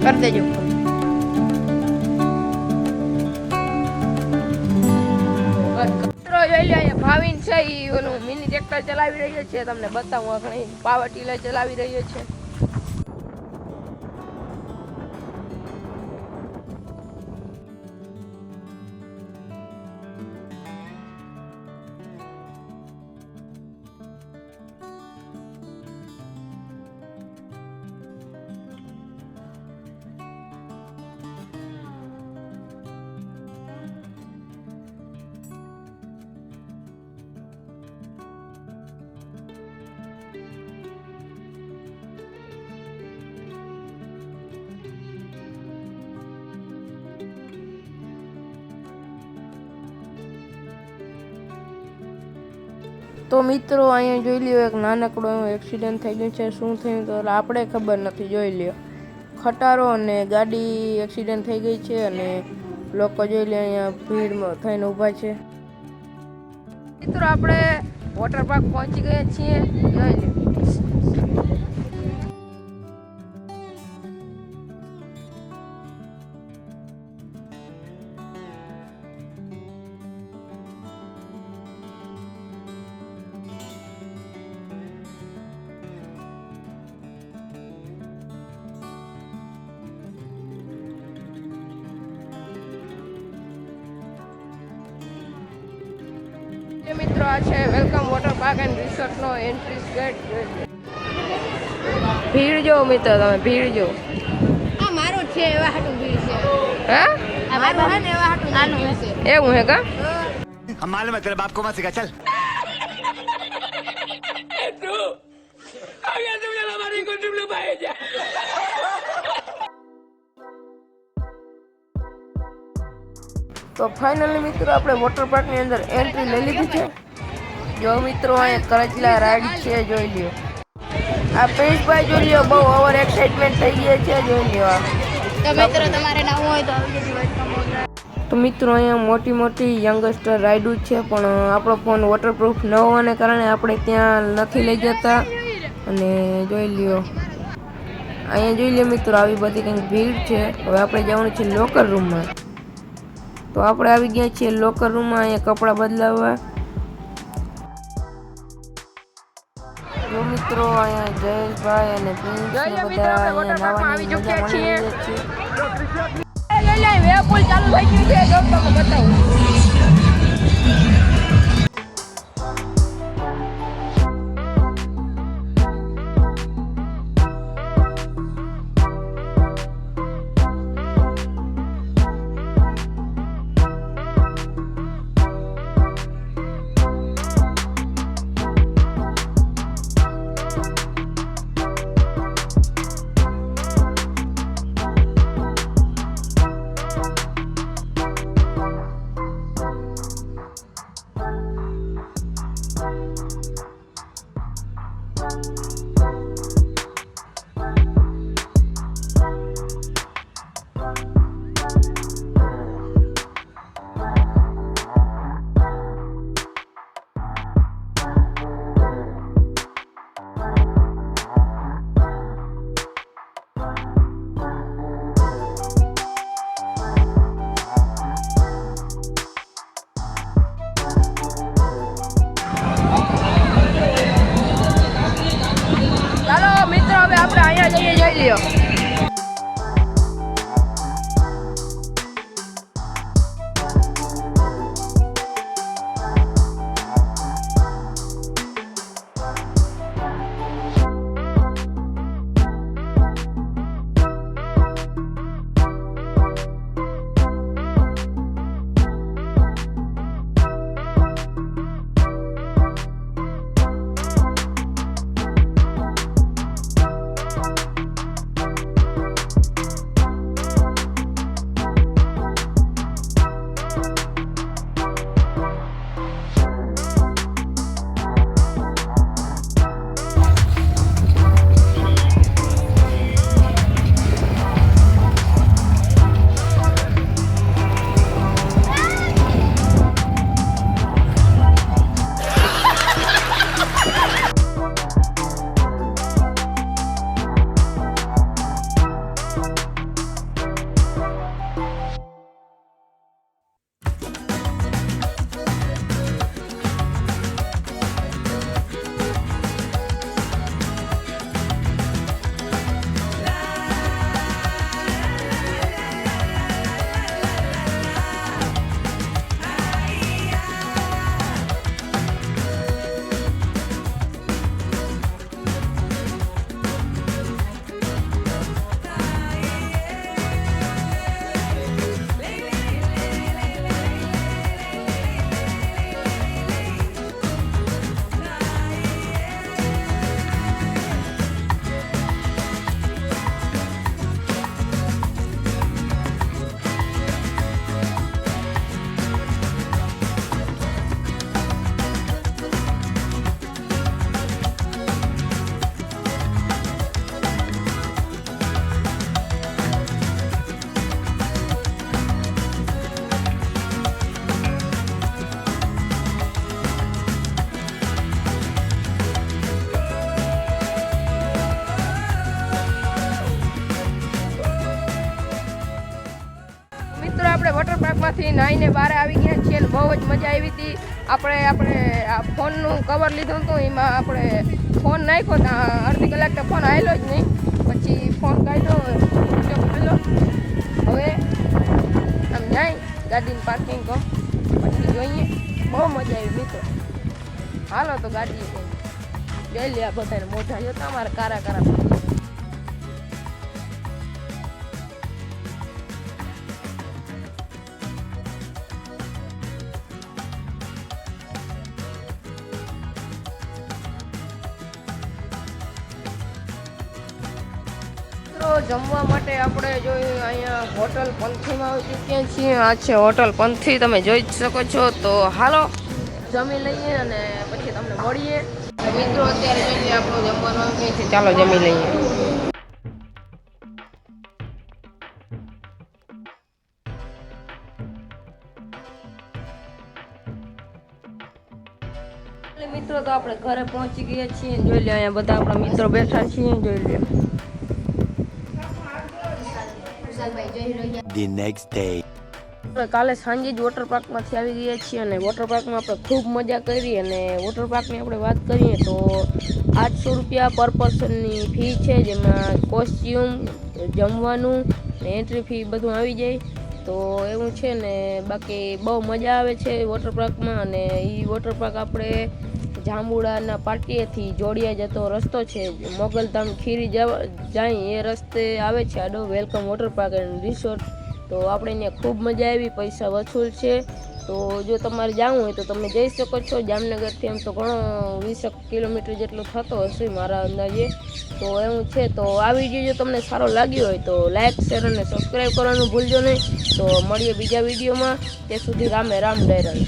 કરી દેજો મિત્રો જોઈ લો અહીંયા ભાવિન છે ઈ ઓલું મિની ટ્રેક્ટર ચલાવી રહ્યો છે તમને બતાવું આખણી પાવર ટીલર ચલાવી રહ્યો છે તો મિત્રો અહીંયા જોઈ લ્યો એક નાનકડો એવો એક્સિડન્ટ થઈ ગયો છે શું થયું તો આપણે ખબર નથી જોઈ લ્યો ખટારો અને ગાડી એક્સિડન્ટ થઈ ગઈ છે અને લોકો જોઈ લ્યો અહીંયા ભીડમાં થઈને ઊભા છે મિત્રો આપણે વોટર પાર્ક પહોંચી ગયા છીએ જોઈ લ્યો મિત્રો આ છે welcome water park and resort નો એન્ટ્રી ગેટ ભીડ જો મિત્રો તમે ભીડ જો આ મારો છે એવા હાટુ ભીડ છે હે આ મારો હે ને એવા હાટુ નાનું છે એવું હે કા हम मालूम है तेरे बाप को मत सिखा चल તો ફાઇનલી મિત્રો આપણે વોટર પાર્ક ની અંદર એન્ટ્રી લઈ લીધી છે જો મિત્રો અહીંયા કરચલા રાઈડ છે જોઈ લ્યો આ પ્રિન્સભાઈ જોઈ લ્યો બહુ ઓવર એક્સાઇટમેન્ટ થઈ ગયા છે જોઈ લ્યો આ તો મિત્રો તમારે ના હોય તો આવી જજો વેલકમ તો મિત્રો અહીંયા મોટી મોટી યંગસ્ટર રાઈડો છે પણ આપણો ફોન વોટરપ્રૂફ ન હોવાને કારણે આપણે ત્યાં નથી લઈ જતા અને જોઈ લ્યો અહીંયા જોઈ લ્યો મિત્રો આવી બધી કંઈક ભીડ છે હવે આપણે જવાનું છે લોકર રૂમમાં તો આપણે આવી ગયા છીએ લોકર રૂમમાં અહીંયા કપડાં બદલાવવા જો મિત્રો અહીંયા જયેશભાઈ અને પ્રિન્સ બધા અહીંયા નાવાની મજા માણી રહ્યા છે વેવ પુલ ચાલુ થઈ ગયું છે જો તમને બતાવું મિત્રો આપણે વોટર પાર્કમાંથી નાહીને બહાર આવી ગયા છીએ અને બહુ જ મજા આવી હતી. આપણે આ ફોનનું કવર લીધું હતું, એમાં આપણે ફોન નાખ્યો તો અડધી કલાક તો ફોન આવેલો જ નહીં. પછી ફોન કાઢ્યો પેલો. હવે આમ જાય ગાડીની પાર્કિંગ કહો પછી જોઈએ. બહુ મજા આવી મિત્રો. હાલો તો ગાડી જોઈ લે. આ બધાને મોઢા જોતા અમારે કારા કારા. જમવા માટે આપણે જોઈ અહીંયા હોટલ પંથીમાં આવી ચૂક્યા છીએ. આ છે હોટલ પંથી, તમે જોઈ જ શકો છો. તો હાલો જમી લઈએ અને પછી તમને મળીએ. મિત્રો અત્યારે જોઈએ આપણું જમવાનું આવી છે, ચાલો જમી લઈએ. મિત્રો તો આપણે ઘરે પહોંચી ગયા છીએ. જોઈ લે અહીંયા બધા આપણા મિત્રો બેઠા છીએ. જોઈ લે. The next day. કાલે સાંજે જ વોટર પાર્કમાંથી આવી ગયા છીએ અને વોટર પાર્કમાં આપણે ખૂબ મજા કરી. અને વોટર પાર્કની આપણે વાત કરીએ તો 800 રૂપિયા પર પર્સનની ફી છે, જેમાં કોસ્ચ્યુમ, જમવાનું ને એન્ટ્રી ફી બધું આવી જાય. તો એવું છે ને બાકી બહુ મજા આવે છે વોટર પાર્કમાં. અને એ વોટર પાર્ક આપણે જાંબુડાના પાટિયેથી જોડિયા જતો રસ્તો છે, મોગલધામ ખીરી જાય એ રસ્તે આવે છે આડો. Welcome water park and resort. તો આપણે અહીંયા ખૂબ મજા આવી. પૈસા વસૂલ છે. તો જો તમારે જવું હોય તો તમે જઈ શકો છો. જામનગરથી એમ તો ઘણો 20 કિલોમીટર જેટલો થતો હશે મારા અંદાજે. તો એવું છે. તો આ વિડીયો જો તમને સારો લાગ્યો હોય તો લાઈક, શેર અને સબસ્ક્રાઈબ કરવાનું ભૂલજો નહીં. તો મળીએ બીજા વિડીયોમાં. ત્યાં સુધી રામે રામ ડેરાલ.